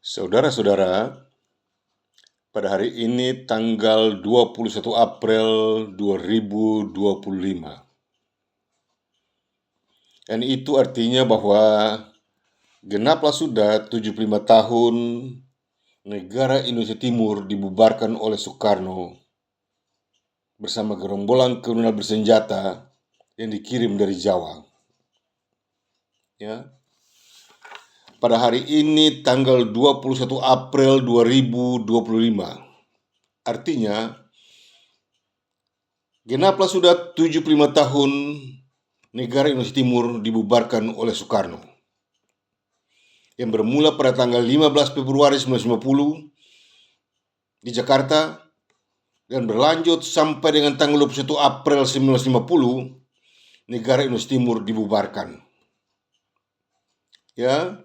Saudara-saudara, pada hari ini tanggal 21 April 2025. Dan itu artinya bahwa genaplah sudah 75 tahun negara Indonesia Timur dibubarkan oleh Soekarno bersama gerombolan kriminal bersenjata yang dikirim dari Jawa. Ya. Pada hari ini tanggal 21 April 2025. Artinya genaplah sudah 75 tahun negara Indonesia Timur dibubarkan oleh Soekarno, yang bermula pada tanggal 15 Februari 1950 di Jakarta dan berlanjut sampai dengan tanggal 21 April 1950 negara Indonesia Timur dibubarkan. Ya,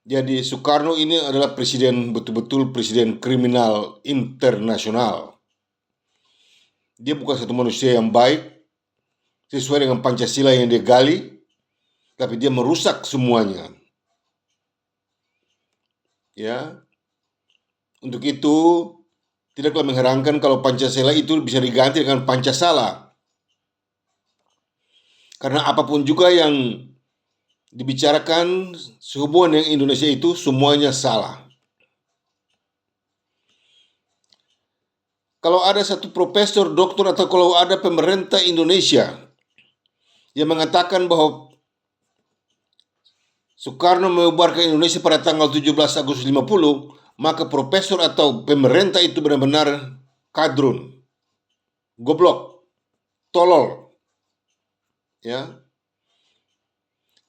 jadi Soekarno ini adalah presiden, betul-betul presiden kriminal internasional. Dia bukan satu manusia yang baik sesuai dengan Pancasila yang dia gali, tapi dia merusak semuanya. Ya, untuk itu tidaklah mengherankan kalau Pancasila itu bisa diganti dengan Pancasala. Karena apapun juga yang dibicarakan sehubungan dengan Indonesia itu semuanya salah. Kalau ada satu profesor, doktor, atau kalau ada pemerintah Indonesia yang mengatakan bahwa Soekarno membubarkan Indonesia pada tanggal 17 Agustus 50, maka profesor atau pemerintah itu benar-benar kadrun, goblok, tolol. Ya.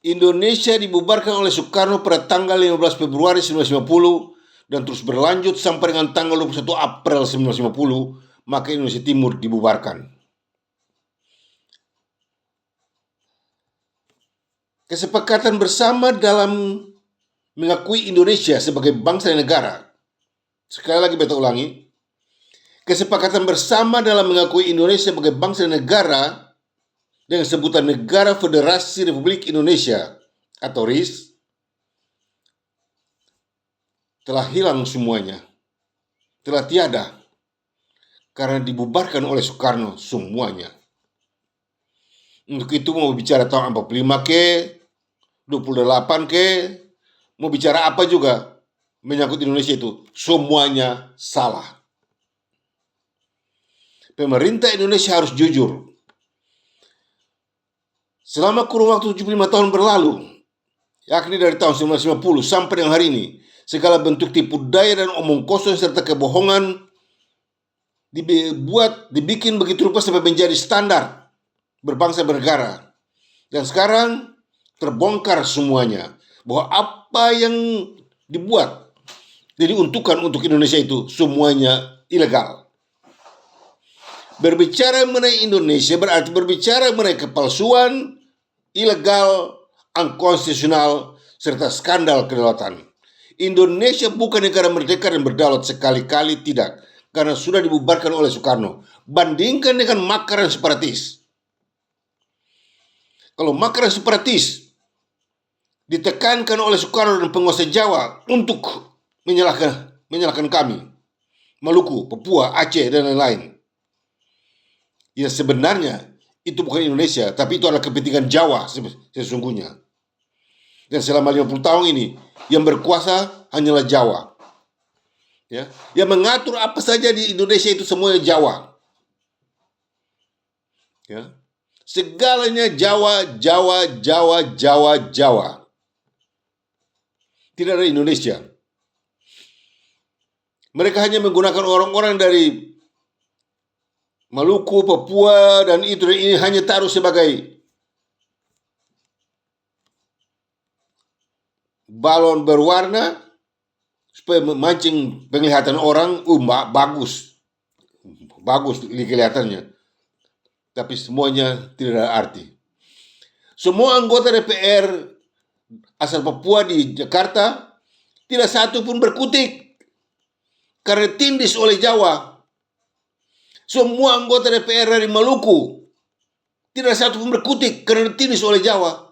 Indonesia dibubarkan oleh Soekarno pada tanggal 15 Februari 1950 dan terus berlanjut sampai dengan tanggal 21 April 1950, maka Indonesia Timur dibubarkan. Kesepakatan bersama dalam mengakui Indonesia sebagai bangsa dan negara. Sekali lagi beta ulangi, kesepakatan bersama dalam mengakui Indonesia sebagai bangsa dan negara dengan sebutan Negara Federasi Republik Indonesia atau RIS telah hilang semuanya, telah tiada, karena dibubarkan oleh Soekarno semuanya. Untuk itu mau bicara tahun 45 ke, 28 ke, mau bicara apa juga menyangkut Indonesia itu, semuanya salah. Pemerintah Indonesia harus jujur. Selama kurun waktu 75 tahun berlalu, yakni dari tahun 1950 sampai dengan hari ini, segala bentuk tipu daya dan omong kosong serta kebohongan dibikin begitu rupa sampai menjadi standar berbangsa bernegara. Dan sekarang terbongkar semuanya, bahwa apa yang dibuat diuntukkan untuk Indonesia itu semuanya ilegal. Berbicara mengenai Indonesia berarti berbicara mengenai kepalsuan, ilegal, unkonstitusional, serta skandal kedaulatan. Indonesia bukan negara merdeka dan berdaulat, sekali-kali tidak, karena sudah dibubarkan oleh Soekarno. Bandingkan dengan makar dan separatis. Kalau makar dan separatis ditekankan oleh Soekarno dan penguasa Jawa untuk menyalahkan kami, Maluku, Papua, Aceh, dan lain-lain. Ya, sebenarnya itu bukan Indonesia, tapi itu adalah kepentingan Jawa sesungguhnya. Dan selama 50 tahun ini yang berkuasa hanyalah Jawa. Ya, yang mengatur apa saja di Indonesia itu semuanya Jawa. Ya. Segalanya Jawa, Jawa, Jawa, Jawa, Jawa. Tidak ada Indonesia. Mereka hanya menggunakan orang-orang dari Maluku, Papua, dan itu dan ini hanya taruh sebagai balon berwarna supaya memancing penglihatan orang. Bagus kelihatannya, tapi semuanya tidak ada arti. Semua anggota DPR asal Papua di Jakarta tidak satu pun berkutik karena ditindis oleh Jawa. Semua anggota DPR dari Maluku tidak satu pun berkutik karena ditindis oleh Jawa.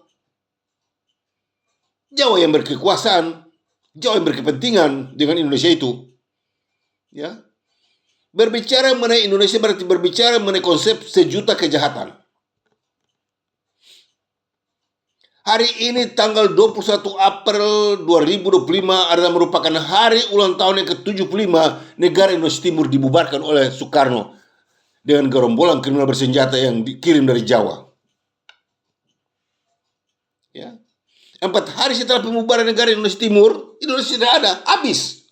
Jawa yang berkekuasaan, Jawa yang berkepentingan dengan Indonesia itu. Ya, berbicara mengenai Indonesia berarti berbicara mengenai konsep sejuta kejahatan. Hari ini tanggal 21 April 2025 adalah merupakan hari ulang tahun yang ke-75 negara Indonesia Timur dibubarkan oleh Soekarno dengan gerombolan kriminal bersenjata yang dikirim dari Jawa. Ya. 4 hari setelah pembubaran negara Indonesia Timur, Indonesia tidak ada, habis.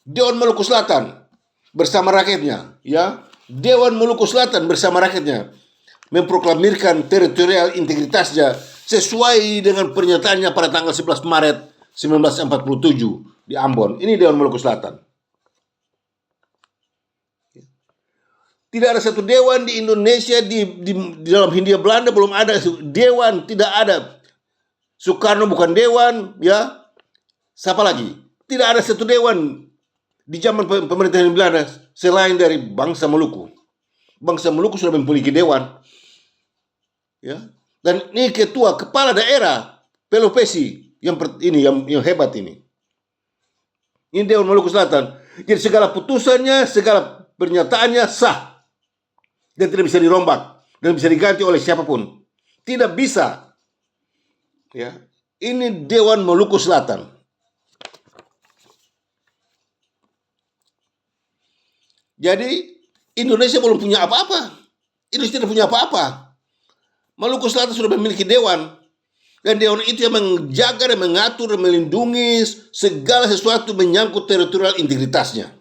Dewan Maluku Selatan bersama rakyatnya, ya, Dewan Maluku Selatan bersama rakyatnya memproklamirkan teritorial integritasnya sesuai dengan pernyataannya pada tanggal 11 Maret 1947 di Ambon. Ini Dewan Maluku Selatan. Tidak ada satu dewan di Indonesia, di dalam Hindia Belanda belum ada dewan, tidak ada. Soekarno bukan dewan, ya. Siapa lagi? Tidak ada satu dewan di zaman pemerintahan Belanda selain dari bangsa Maluku. Bangsa Maluku sudah memiliki dewan. Ya. Dan ini ketua kepala daerah Pelopesi yang hebat ini. Ini Dewan Maluku Selatan. Jadi segala putusannya, segala pernyataannya sah dan tidak bisa dirombak dan bisa diganti oleh siapapun. Tidak bisa. Ya. Ini Dewan Maluku Selatan. Jadi Indonesia belum punya apa-apa. Indonesia tidak punya apa-apa. Maluku Selatan sudah memiliki dewan. Dan dewan itu yang menjaga dan mengatur dan melindungi segala sesuatu menyangkut teritorial integritasnya.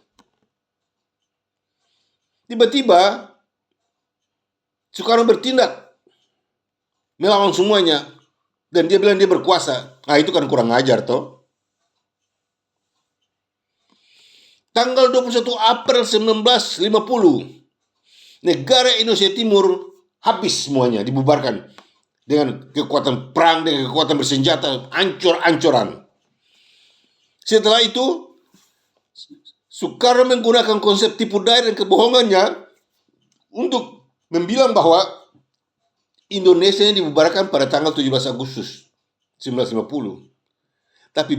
Tiba-tiba Soekarno bertindak melawan semuanya. Dan dia bilang dia berkuasa. Nah itu kan kurang ajar toh. Tanggal 21 April 1950 negara Indonesia Timur habis semuanya, dibubarkan dengan kekuatan perang, dengan kekuatan bersenjata, ancur-ancuran. Setelah itu, Soekarno menggunakan konsep tipu daya dan kebohongannya untuk membilang bahwa Indonesia dibubarkan pada tanggal 17 Agustus 1950. Tapi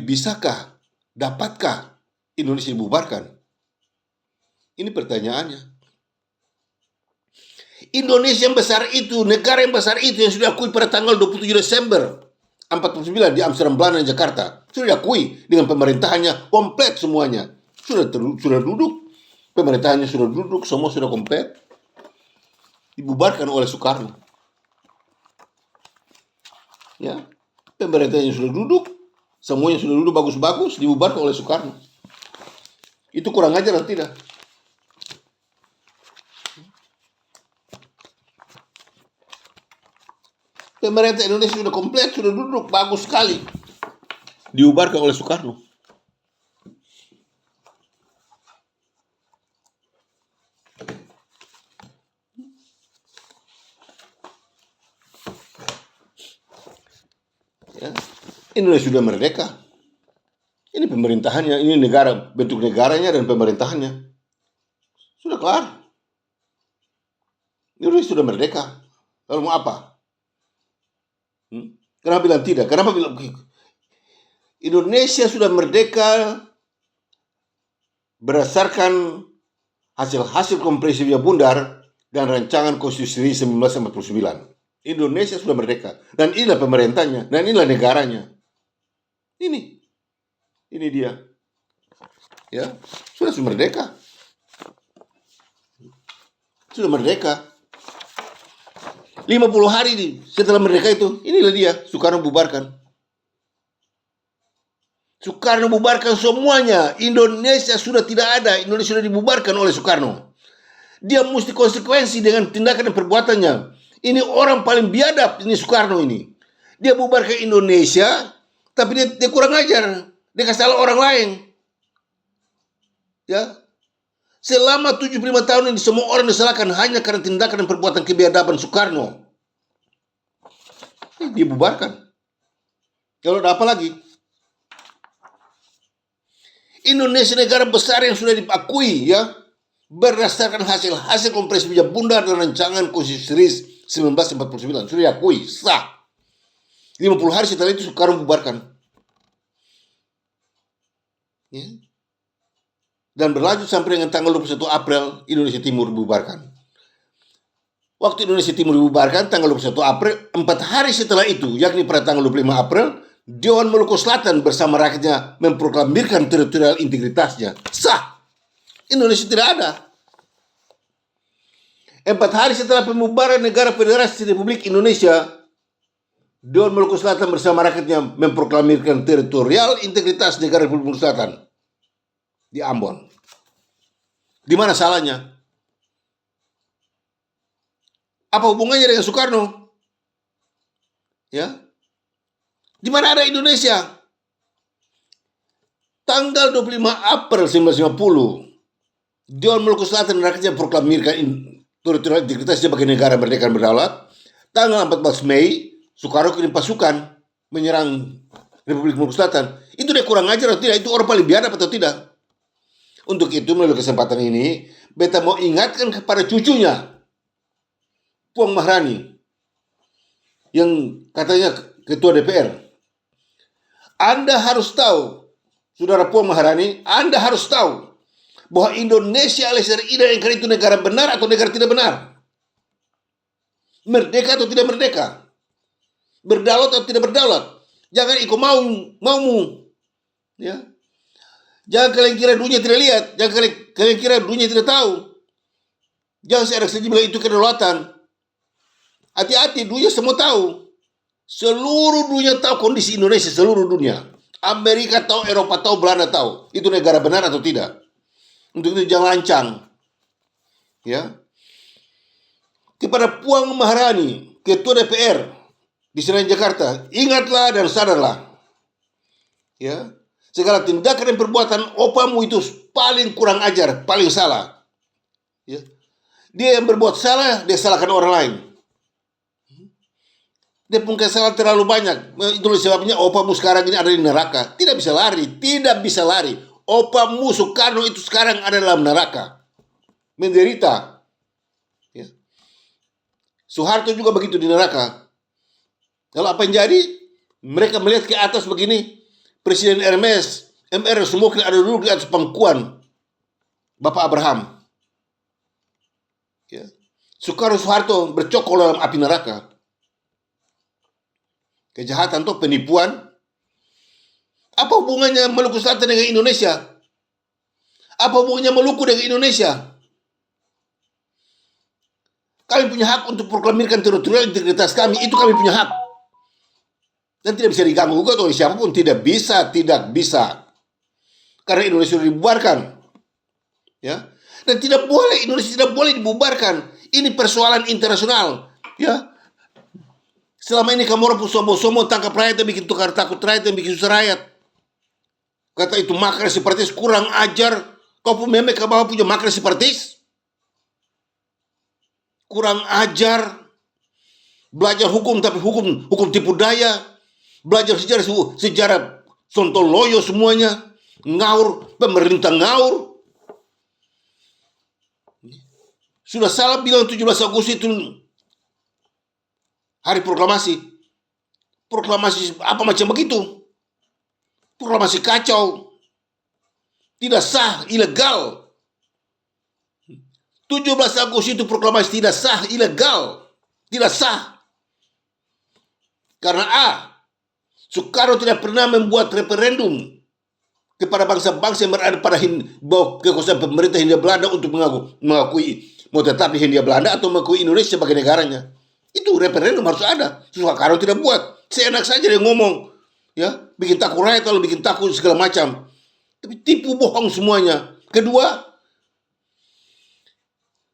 dapatkah Indonesia dibubarkan? Ini pertanyaannya. Indonesia yang besar itu, negara yang besar itu yang sudah diakui pada tanggal 27 Desember 49 di Amsterdam, Belanda dan Jakarta. Sudah diakui dengan pemerintahannya komplit semuanya. Sudah duduk, pemerintahannya sudah duduk, semua sudah komplit. Dibubarkan oleh Soekarno. Ya, pemerintahannya sudah duduk, semuanya sudah duduk bagus-bagus, dibubarkan oleh Soekarno. Itu kurang ajar atau tidak? Pemerintah Indonesia sudah komplit, sudah duduk, bagus sekali. Diubarkan oleh Soekarno. Ya. Indonesia sudah merdeka. Ini pemerintahannya, ini negara, bentuk negaranya dan pemerintahannya. Sudah kelar. Indonesia sudah merdeka. Lalu mau apa? Kenapa bilang tidak? Kenapa bilang Indonesia sudah merdeka berdasarkan hasil-hasil komprehensif Bundar dan rancangan konstitusi 1949. Indonesia sudah merdeka dan inilah pemerintahnya dan inilah negaranya. Ini dia. Ya, sudah merdeka. Sudah merdeka. 50 hari setelah merdeka itu, inilah dia, Soekarno bubarkan. Soekarno bubarkan semuanya. Indonesia sudah tidak ada. Indonesia sudah dibubarkan oleh Soekarno. Dia mesti konsekuensi dengan tindakan dan perbuatannya. Ini orang paling biadab, ini Soekarno ini. Dia bubarkan Indonesia, tapi dia kurang ajar. Dia kasih salah orang lain. Ya. Selama 75 tahun ini semua orang disalahkan hanya karena tindakan dan perbuatan kebiadaban Soekarno. Dibubarkan. Kalau ada apa lagi? Indonesia negara besar yang sudah diakui, ya, berdasarkan hasil komprehensif Bundar dan rancangan konstitusi 1949 sudah diakui, sah. 50 hari setelah itu Soekarno bubarkan. Ya. Dan berlanjut sampai dengan tanggal 21 April Indonesia Timur dibubarkan. Waktu Indonesia Timur dibubarkan tanggal 21 April, 4 hari setelah itu, yakni pada tanggal 25 April, Dewan Maluku Selatan bersama rakyatnya memproklamirkan teritorial integritasnya. Sah! Indonesia tidak ada. 4 hari setelah pembubaran Negara Federasi Republik Indonesia, Dewan Maluku Selatan bersama rakyatnya memproklamirkan teritorial integritas Negara Republik Maluku Selatan di Ambon. Di mana salahnya? Apa hubungannya dengan Soekarno? Ya. Di mana ada Indonesia? Tanggal 25 April 1950, Dewan Maluku Selatan dan rakyatnya proklamirkan teritorial integritas sebagai negara merdeka dan berdaulat. Tanggal 14 Mei, Soekarno kirim pasukan menyerang Republik Maluku Selatan. Itu dia kurang ajar atau tidak? Itu orang paling biadab atau tidak? Untuk itu, melalui kesempatan ini, beta mau ingatkan kepada cucunya, Puan Maharani, yang katanya ketua DPR. Anda harus tahu, Saudara Puan Maharani, Anda harus tahu bahwa Indonesia alias Ida Nkri itu negara benar atau negara tidak benar. Merdeka atau tidak merdeka. Berdaulat atau tidak berdaulat. Jangan ikut maumu. Ya. Jangan kalian kira dunia tidak lihat. Jangan kalian kira dunia tidak tahu. Jangan saya saja bilang itu kedaulatan. Hati-hati, dunia semua tahu. Seluruh dunia tahu kondisi Indonesia, seluruh dunia. Amerika tahu, Eropa tahu, Belanda tahu. Itu negara benar atau tidak. Untuk itu jangan lancang. Ya. Kepada Puan Maharani, Ketua DPR di Senayan Jakarta, ingatlah dan sadarlah. Ya. Segala tindakan dan perbuatan opamu itu paling kurang ajar, paling salah. Ya. Dia yang berbuat salah, dia salahkan orang lain. Dia pun kesalahan terlalu banyak. Itulah sebabnya opamu sekarang ini ada di neraka. Tidak bisa lari, tidak bisa lari. Opamu Soekarno itu sekarang ada dalam neraka. Menderita. Ya. Soeharto juga begitu di neraka. Lalu apa yang jadi? Mereka melihat ke atas begini. Presiden Hermes, MR semua ada duduk di atas pangkuan Bapak Abraham. Ya. Soeharto bercokol dalam api neraka. Kejahatan atau penipuan. Apa hubungannya Maluku Selatan dengan Indonesia? Apa hubungannya Maluku dengan Indonesia? Kami punya hak untuk proklamirkan teritorial integritas kami. Itu kami punya hak. Dan tidak bisa diganggu juga oleh siapapun. Tidak bisa. Karena Indonesia sudah dibubarkan. Ya. Dan tidak boleh, Indonesia tidak boleh dibubarkan. Ini persoalan internasional. Ya. Selama ini kamu orang sombong-sombong tangkap rakyat yang bikin tukar takut rakyat yang bikin susah rakyat. Kata itu makar separatis kurang ajar. Kau pun memek ke bawah punya makar separatis. Kurang ajar. Belajar hukum tapi hukum tipu daya. Belajar sejarah sontoloyo semuanya. Ngaur, pemerintah ngaur. Sudah salah bilang 17 Agustus itu hari proklamasi. Proklamasi apa macam begitu? Proklamasi kacau. Tidak sah, ilegal. 17 Agustus itu proklamasi tidak sah, ilegal. Tidak sah. Karena Soekarno tidak pernah membuat referendum kepada bangsa-bangsa yang berada pada bawah kekuasaan pemerintah Hindia Belanda untuk mengakui mau tetap di Hindia Belanda atau mengakui Indonesia sebagai negaranya. Itu referendum harus ada. Soekarno tidak buat. Seenak saja dia ngomong. Ya, bikin takut rakyat atau bikin takut segala macam. Tapi tipu bohong semuanya. Kedua,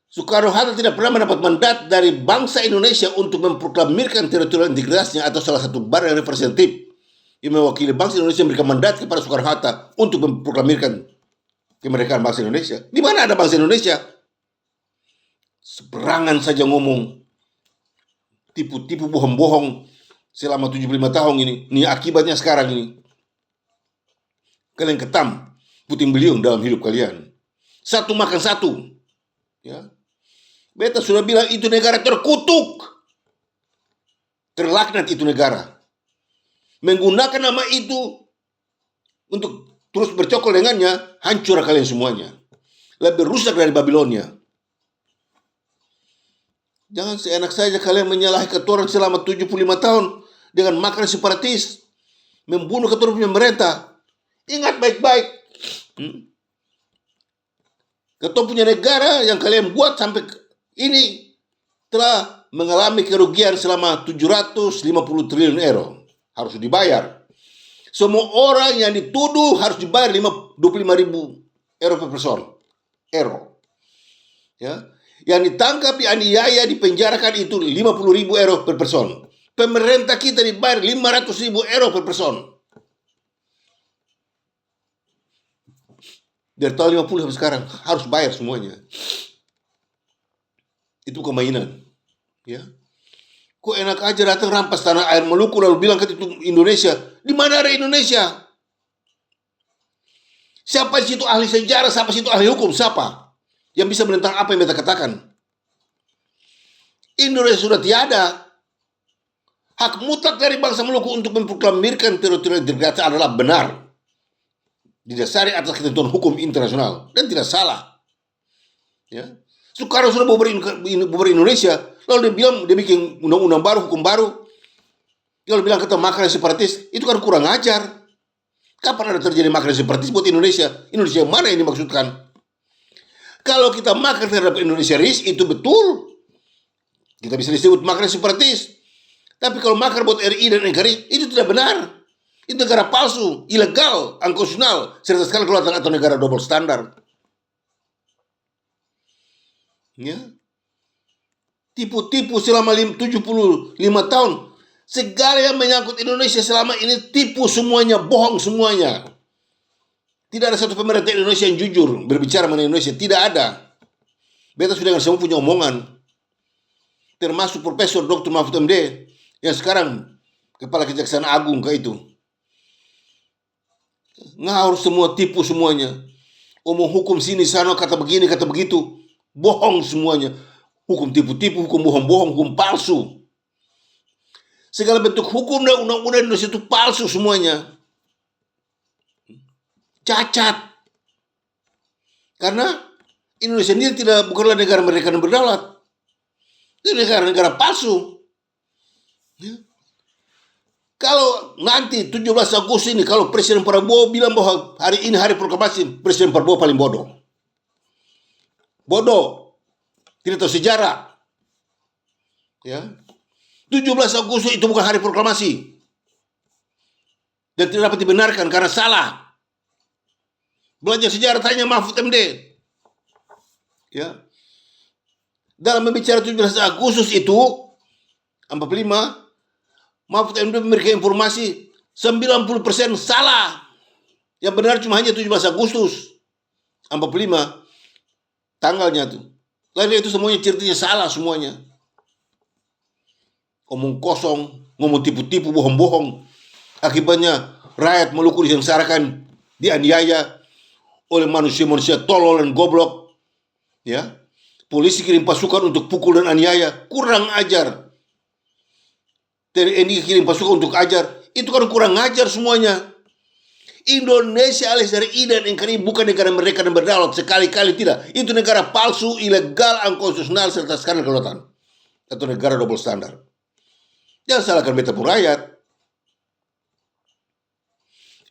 Soekarno-Hatta tidak pernah mendapat mandat dari bangsa Indonesia untuk memproklamirkan teritorial integritasnya atau salah satu badan representatif yang mewakili bangsa Indonesia memberikan mandat kepada Soekarno-Hatta untuk memproklamirkan kemerdekaan bangsa Indonesia. Di mana ada bangsa Indonesia? Seberangan saja ngomong. Tipu-tipu bohong-bohong selama 75 tahun ini. Ini akibatnya sekarang ini. Kalian ketam puting beliung dalam hidup kalian. Satu makan satu. Ya. Beta sudah bilang itu negara terkutuk. Terlaknat itu negara. Menggunakan nama itu untuk terus bercokol dengannya, hancur kalian semuanya. Lebih rusak dari Babilonia. Jangan seenak saja kalian menyalahi keturun selama 75 tahun dengan makan separatis, membunuh keturun pemerintah. Ingat baik-baik. Ketua punya negara yang kalian buat sampai ini telah mengalami kerugian selama 750 triliun euro. Harus dibayar. Semua orang yang dituduh harus dibayar 25.000 euro per person. Ya. Yang ditangkap, dianiaya, dipenjarakan itu 50.000 euro per person. Pemerintah kita dibayar 500.000 euro per person. Dari tahun 50 sampai sekarang harus bayar semuanya. Itu kemainan. Ya. Kok enak aja datang rampas tanah air Maluku lalu bilang ke itu Indonesia. Di mana ada Indonesia? Siapa di situ ahli sejarah, siapa di situ ahli hukum, siapa yang bisa menentang apa yang beta katakan? Indonesia sudah tiada. Hak mutlak dari bangsa Maluku untuk memproklamirkan teritorial integrasi adalah benar, didasari atas ketentuan hukum internasional dan tidak salah. Ya. Soekarno sudah bubar Indonesia, lalu dia bikin undang-undang baru, hukum baru, lalu bilang kita makar separatis. Itu kan kurang ajar. Kapan ada terjadi makar separatis buat Indonesia? Indonesia yang mana ini maksudkan? Kalau kita makar terhadap Indonesia itu betul, kita bisa disebut makar separatis. Tapi kalau makar buat RI dan NKRI, itu tidak benar. Itu negara palsu, ilegal, unconstitutional, serta sekali kelewatan atau negara double standar. Ya. Tipu-tipu selama 75 tahun. Segala yang menyangkut Indonesia selama ini tipu semuanya, bohong semuanya. Tidak ada satu pemerintah Indonesia yang jujur berbicara mengenai Indonesia. Tidak ada. Beta sudah dengar semua punya omongan. Termasuk Profesor Dr. Mahfud MD yang sekarang Kepala Kejaksaan Agung ke itu. Ngawur semua, tipu semuanya. Omong hukum sini sana, kata begini, kata begitu. Bohong semuanya. Hukum tipu-tipu, hukum bohong-bohong, hukum palsu. Segala bentuk hukum dan undang-undang Indonesia itu palsu semuanya. Cacat. Karena Indonesia sendiri bukanlah negara merdeka dan berdaulat. Itu negara-negara palsu. Ya. Kalau nanti 17 Agustus ini, kalau Presiden Prabowo bilang bahwa hari ini hari proklamasi, Presiden Prabowo paling bodoh. Bodoh. Tidak tahu sejarah. Ya. 17 Agustus itu bukan hari proklamasi. Dan tidak dapat dibenarkan karena salah. Belajar sejarah tanya Mahfud MD. Ya. Dalam membicara 17 Agustus itu 45, Mahfud MD memberikan informasi 90% salah. Yang benar cuma hanya 17 Agustus 45 tanggalnya tuh. Lalu itu semuanya ceritanya salah semuanya. Omong kosong, ngomong tipu-tipu, bohong-bohong. Akibatnya rakyat Maluku disengsarakan, dianiaya oleh manusia-manusia tolol dan goblok. Ya. Polisi kirim pasukan untuk pukul dan aniaya, kurang ajar. TNI kirim pasukan untuk ajar, itu kan kurang ajar semuanya. Indonesia alias dari I dan NKRI bukan negara merdeka dan berdaulat, sekali-kali tidak. Itu negara palsu, ilegal, unconstitutional, serta skandal kelewatan. Atau negara double standar. Jangan salahkan beta pun rakyat.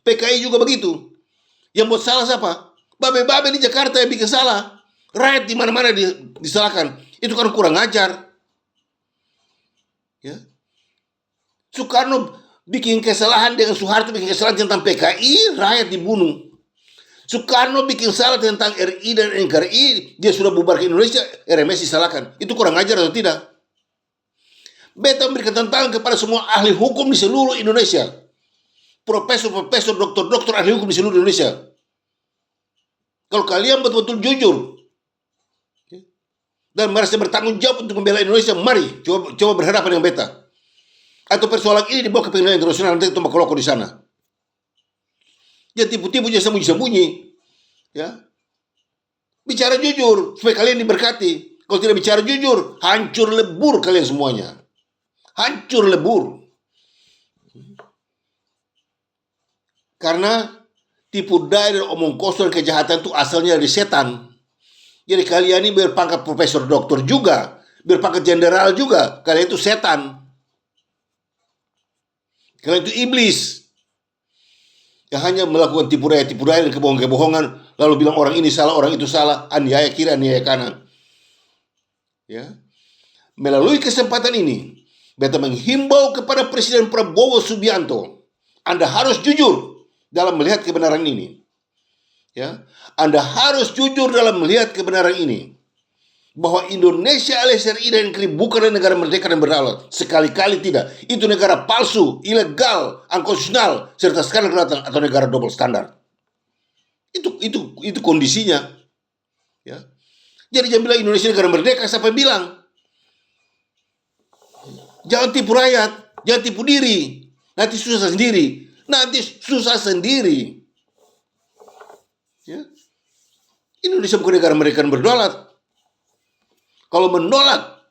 PKI juga begitu. Yang buat salah siapa? Babe-babe di Jakarta yang bikin salah. Rakyat di mana-mana disalahkan. Itu kan kurang ajar. Ya. Soekarno bikin kesalahan dengan Soeharto bikin kesalahan tentang PKI, rakyat dibunuh. Soekarno bikin salah tentang RI dan NKRI, dia sudah bubar ke Indonesia, RMS disalahkan. Itu kurang ajar atau tidak? Beta memberikan tantangan kepada semua ahli hukum di seluruh Indonesia. Profesor, doktor ahli hukum di seluruh Indonesia. Kalau kalian betul-betul jujur dan merasa bertanggung jawab untuk membela Indonesia, mari coba berhadapan dengan beta. Atau persoalan ini dibawa ke pengadilan internasional, nanti tombak koloko di sana. Jangan tipu-tipu, jangan sembunyi-sembunyi. Ya. Bicara jujur supaya kalian diberkati. Kalau tidak bicara jujur, hancur lebur kalian semuanya. Hancur lebur. Karena tipu daya dan omong kosong dan kejahatan itu asalnya dari setan. Jadi kalian ini berpangkat profesor doktor juga, berpangkat jenderal juga, kalian itu setan. Kalian itu iblis yang hanya melakukan tipu daya dan kebohongan, lalu bilang orang ini salah, orang itu salah, aniaya kiri, aniaya kanan. Ya. Melalui kesempatan ini, beta menghimbau kepada Presiden Prabowo Subianto, Anda harus jujur dalam melihat kebenaran ini. Ya, Anda harus jujur dalam melihat kebenaran ini, bahwa Indonesia alias RI dan negeri bukanlah negara merdeka dan berdaulat. Sekali-kali tidak. Itu negara palsu, ilegal, unconstitutional, serta skandal kelihatan atau negara double standar. Itu kondisinya. Ya. Jadi jangan bilang Indonesia negara merdeka. Siapa yang bilang? Jangan tipu rakyat, jangan tipu diri. Nanti susah sendiri. Ya. Indonesia bukan negara merdeka dan berdaulat. Kalau menolak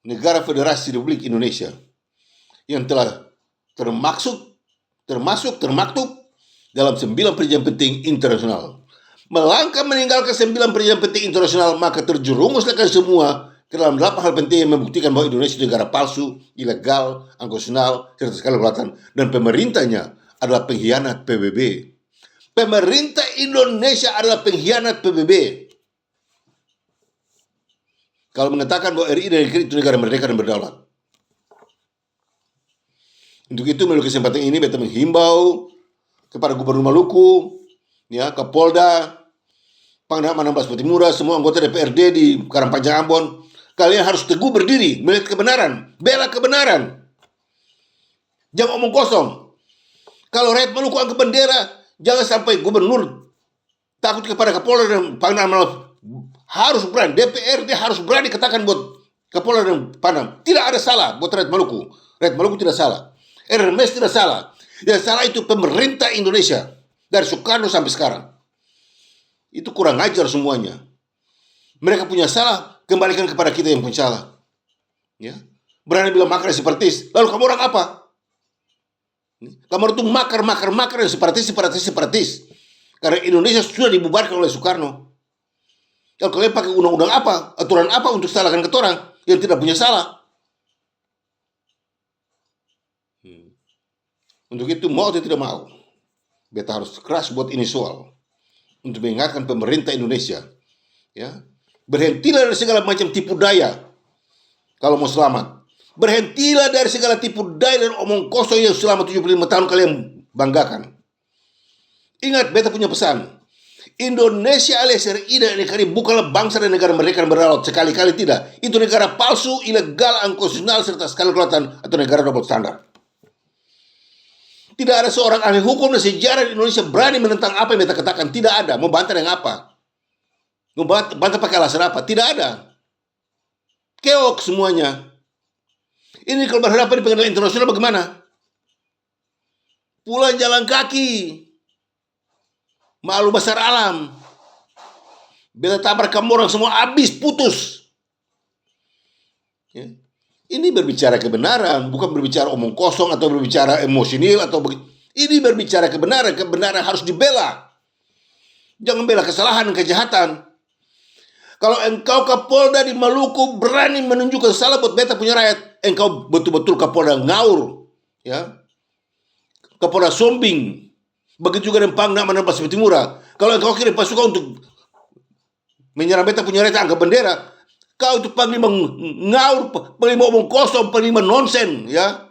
negara Federasi Republik Indonesia yang telah termaktub dalam 9 perjanjian penting internasional, melangkah meninggalkan 9 perjanjian penting internasional, maka terjerumuslah semua ke dalam 8 hal penting yang membuktikan bahwa Indonesia itu negara palsu, ilegal, unconstitutional, serta skala kelautan, dan pemerintahnya adalah pengkhianat PBB. Pemerintah Indonesia adalah pengkhianat PBB. Kalau mengatakan bahwa RI dan negeri itu negara merdeka dan berdaulat. Untuk itu melalui kesempatan ini beta menghimbau kepada Gubernur Maluku, ya, Kapolda, Pangdam 16 Patimura, semua anggota DPRD di Karangpanjang Ambon, kalian harus teguh berdiri melihat kebenaran, bela kebenaran. Jangan omong kosong. Kalau rakyat Maluku angkat bendera, jangan sampai gubernur takut kepada Kapolda dan Pangdam harus berani, DPRD harus berani katakan buat Kapolda dan Pangdam, tidak ada salah buat rakyat Maluku. Rakyat Maluku tidak salah. RMS tidak salah. Yang salah itu pemerintah Indonesia dari Soekarno sampai sekarang. Itu kurang ajar semuanya. Mereka punya salah, kembalikan kepada kita yang punya salah. Ya. Berani bilang makar separatis. Lalu kamu orang apa? Kamu itu makar yang separatis. Karena Indonesia sudah dibubarkan oleh Soekarno. Kalau kalian pakai undang-undang apa, aturan apa untuk salahkan ketorang yang tidak punya salah? Untuk itu mau atau tidak mau, beta harus keras buat ini soal untuk mengingatkan pemerintah Indonesia. Ya, berhentilah dari segala macam tipu daya. Kalau mau selamat, berhentilah dari segala tipu daya dan omong kosong yang selama 75 tahun kalian banggakan. Ingat, beta punya pesan. Indonesia alias RI dan NKRI bukanlah bangsa dan negara merdeka dan berdaulat. Sekali-kali tidak. Itu negara palsu, ilegal, unconstitutional, serta skala kelautan atau negara double standar. Tidak ada seorang ahli hukum dan sejarah di Indonesia berani menentang apa yang beta katakan. Tidak ada. Mau bantah dengan apa? Mau bantah pakai alasan apa? Tidak ada. Keok semuanya. Ini kalau berhadapan di pengadilan internasional bagaimana? Pulang jalan kaki. Malu besar alam. Bila tabrak kamu orang semua habis, putus. Ya. Ini berbicara kebenaran, bukan berbicara omong kosong atau berbicara emosional atau ini berbicara kebenaran. Kebenaran harus dibela. Jangan bela kesalahan dan kejahatan. Kalau engkau Kapolda di Maluku berani menunjukkan salah buat beta punya rakyat, engkau betul-betul Kapolda ngawur, ya. Kapolda sombing. Begitu juga dengan Pangdam 16 Patimura. Kalau engkau kirim pasukan untuk menyerang beta punya rakyat angkat bendera, kau itu panglima ngawur, panglima omong kosong, panglima nonsen, ya.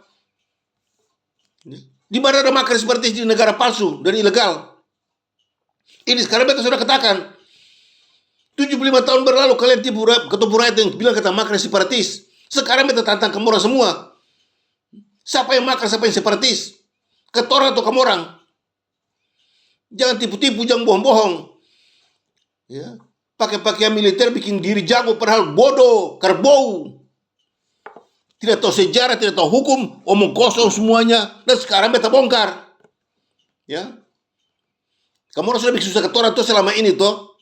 Di mana ada makar seperti di negara palsu dan ilegal? Ini sekarang beta sudah katakan. 75 tahun berlalu kalian tipu rakyat yang bilang kata makar separatis. Sekarang beta tantang kamu orang semua. Siapa yang makar, siapa yang separatis? Ketorang atau kamu orang? Jangan tipu-tipu, jangan bohong-bohong. Ya. Pakai pakaian militer bikin diri jago padahal bodoh, kerbau. Tidak tahu sejarah, tidak tahu hukum, omong kosong semuanya. Dan sekarang beta bongkar. Ya. Kamu orang sudah bikin susah ketorang tuh selama ini tuh.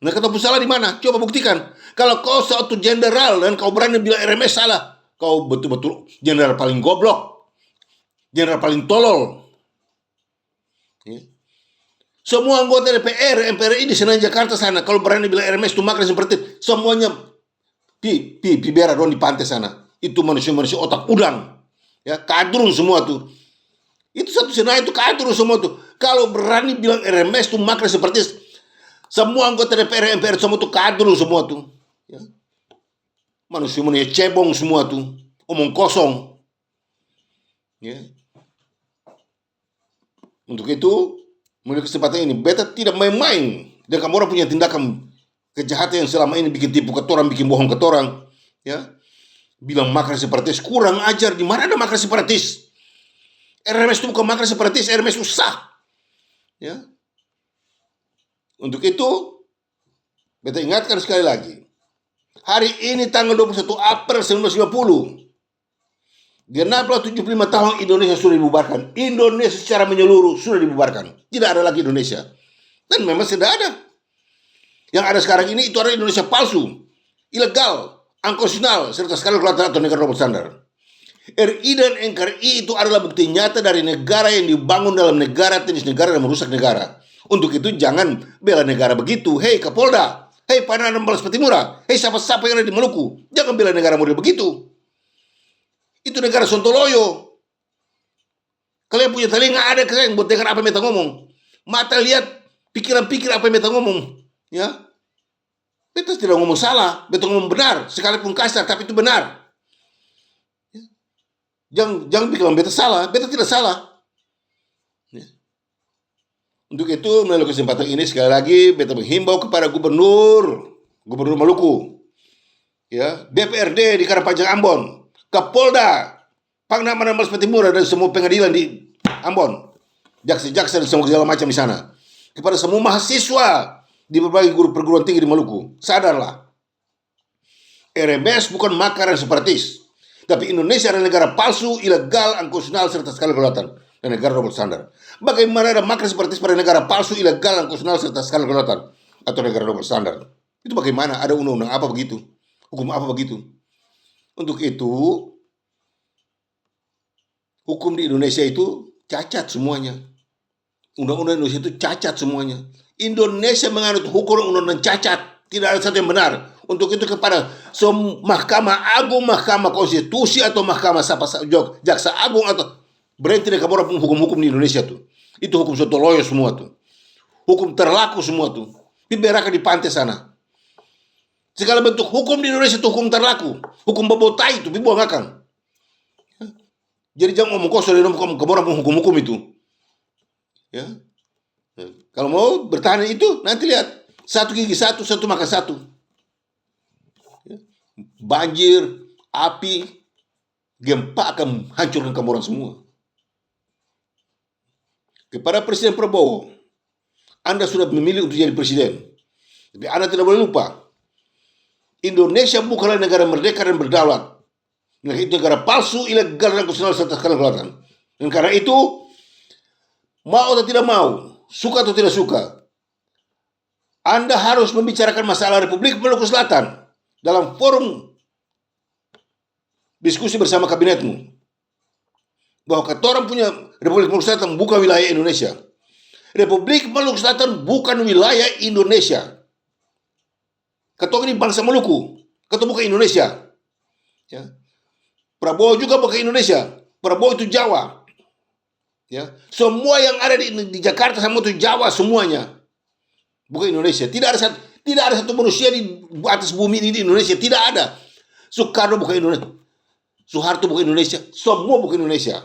Nah, ketemu salah di mana? Coba buktikan. Kalau kau satu jenderal dan kau berani bilang RMS salah, kau betul-betul jenderal paling goblok. Jenderal paling tolol. Ya. Semua anggota DPR, MPRI di Senayan Jakarta sana, kalau berani bilang RMS itu makar seperti itu, semuanya biar dong di pantai sana. Itu manusia-manusia otak udang, ya kadrun semua tuh. Itu satu Senayan itu kadrun semua tuh. Kalau berani bilang RMS itu makar seperti itu, semua anggota DPR, MPR semua tuh kadrun semua tuh. Ya. Manusia-manusia cebong semua tuh, omong kosong. Ya. Untuk itu, melalui kesempatan ini, beta tidak main-main dengan orang punya tindakan kejahatan yang selama ini bikin tipu ketorang, bikin bohong ketorang, ya. Bilang makar separatis, kurang ajar. Di mana ada makar separatis? RMS itu bukan makar separatis, RMS itu sah. Ya. Untuk itu, beta ingatkan sekali lagi. Hari ini tanggal 21 April 1950, genaplah 75 tahun Indonesia sudah dibubarkan. Indonesia secara menyeluruh sudah dibubarkan. Tidak ada lagi Indonesia. Dan memang sudah ada. Yang ada sekarang ini itu adalah Indonesia palsu, ilegal, unconstitutional, serta skala kelautan atau negara double standar. RI dan NKRI itu adalah bukti nyata dari negara yang dibangun dalam negara, tenis negara, dan merusak negara. Untuk itu jangan bela negara begitu. Hei Kapolda, hei Panahan Balas Patimura, hei siapa-siapa yang ada di Maluku, jangan bela negara model begitu. Itu negara sontoloyo. Kalian punya telinga ada kalian buat dengar apa yang beta ngomong. Mata lihat, pikiran-pikir apa yang beta ngomong. Ya, beta tidak ngomong salah, beta ngomong benar. Sekalipun kasar, tapi itu benar. Ya. Jangan bilang beta salah, beta tidak salah. Ya. Untuk itu, melalui kesempatan ini sekali lagi beta menghimbau kepada Gubernur Maluku, ya, DPRD di Karangpanjang Ambon, Kapolda, Pangdam Balas Patimura, dan semua pengadilan di Ambon, jaksa-jaksa dan semua segala macam di sana. Kepada semua mahasiswa di berbagai perguruan tinggi di Maluku, sadarlah. RMS bukan makaran separatis, tapi Indonesia adalah negara palsu, ilegal, unconstitutional, serta skala kelautan, dan negara double standar. Bagaimana ada makaran separatis pada negara palsu, ilegal, unconstitutional, serta skala kelautan, atau negara double standar? Itu bagaimana? Ada undang-undang apa begitu? Hukum apa begitu? Untuk itu, hukum di Indonesia itu cacat semuanya. Undang-undang Indonesia itu cacat semuanya. Indonesia menganut hukum undang-undang cacat. Tidak ada satu yang benar. Untuk itu kepada Mahkamah Agung, Mahkamah Konstitusi, atau Mahkamah Jaksa Agung, atau berhenti dengan hukum-hukum di Indonesia tuh. Itu hukum sontoloyo semua tuh. Hukum terlaku semua tuh. Diberakan di pantai sana. Segala bentuk hukum di Indonesia itu hukum terlaku. Hukum bobotai itu, dibuang akan. Jadi jangan ngomong kosong dari orang hukum-hukum itu. Ya. Kalau mau bertahan itu, nanti lihat. Satu gigi satu, satu makan satu. Ya. Banjir, api, gempa akan hancurkan kamu orang semua. Kepada Presiden Prabowo, Anda sudah memilih untuk jadi presiden. Tapi Anda tidak boleh lupa, Indonesia bukanlah negara merdeka dan berdaulat. Itu negara palsu, ilegal, dan konstitusional serta skala kelautan. Dan karena itu, mau atau tidak mau, suka atau tidak suka, Anda harus membicarakan masalah Republik Maluku Selatan dalam forum diskusi bersama kabinetmu. Bahwa kata orang punya Republik Maluku Selatan bukan wilayah Indonesia. Republik Maluku Selatan bukan wilayah Indonesia. Kata ini bangsa Maluku, kata bukan Indonesia. Ya. Prabowo juga bukan Indonesia. Prabowo itu Jawa. Ya. Semua yang ada di Jakarta sama itu Jawa semuanya. Bukan Indonesia. Tidak ada satu manusia di atas bumi ini di Indonesia. Tidak ada. Soekarno bukan Indonesia. Soeharto bukan Indonesia. Semua bukan Indonesia.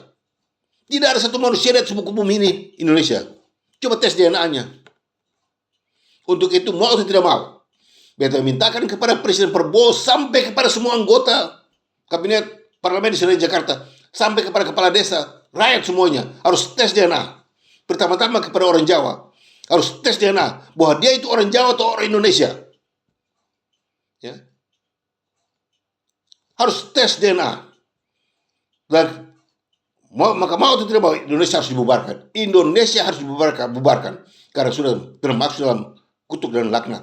Tidak ada satu manusia di atas bumi ini Indonesia. Coba tes DNA-nya. Untuk itu mau atau tidak mau, beta mintakan kepada Presiden Prabowo sampai kepada semua anggota kabinet parlemen di Senayan Jakarta, sampai kepada kepala desa, rakyat semuanya harus tes DNA. Pertama-tama kepada orang Jawa harus tes DNA bahwa dia itu orang Jawa atau orang Indonesia. Ya. Harus tes DNA. Dan maka mau atau tidak mau, Indonesia harus dibubarkan. Indonesia harus dibubarkan karena sudah termasuk dalam kutuk dan laknat.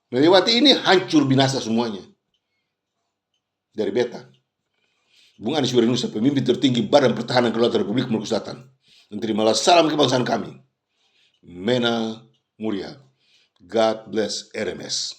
Melewati ini hancur binasa semuanya. Dari beta, Bung Anies Wiranusa, pemimpin tertinggi Badan Pertahanan Kelautan Republik Maluku Selatan, dan terimalah salam kebangsaan kami. Mena Muria. God bless RMS.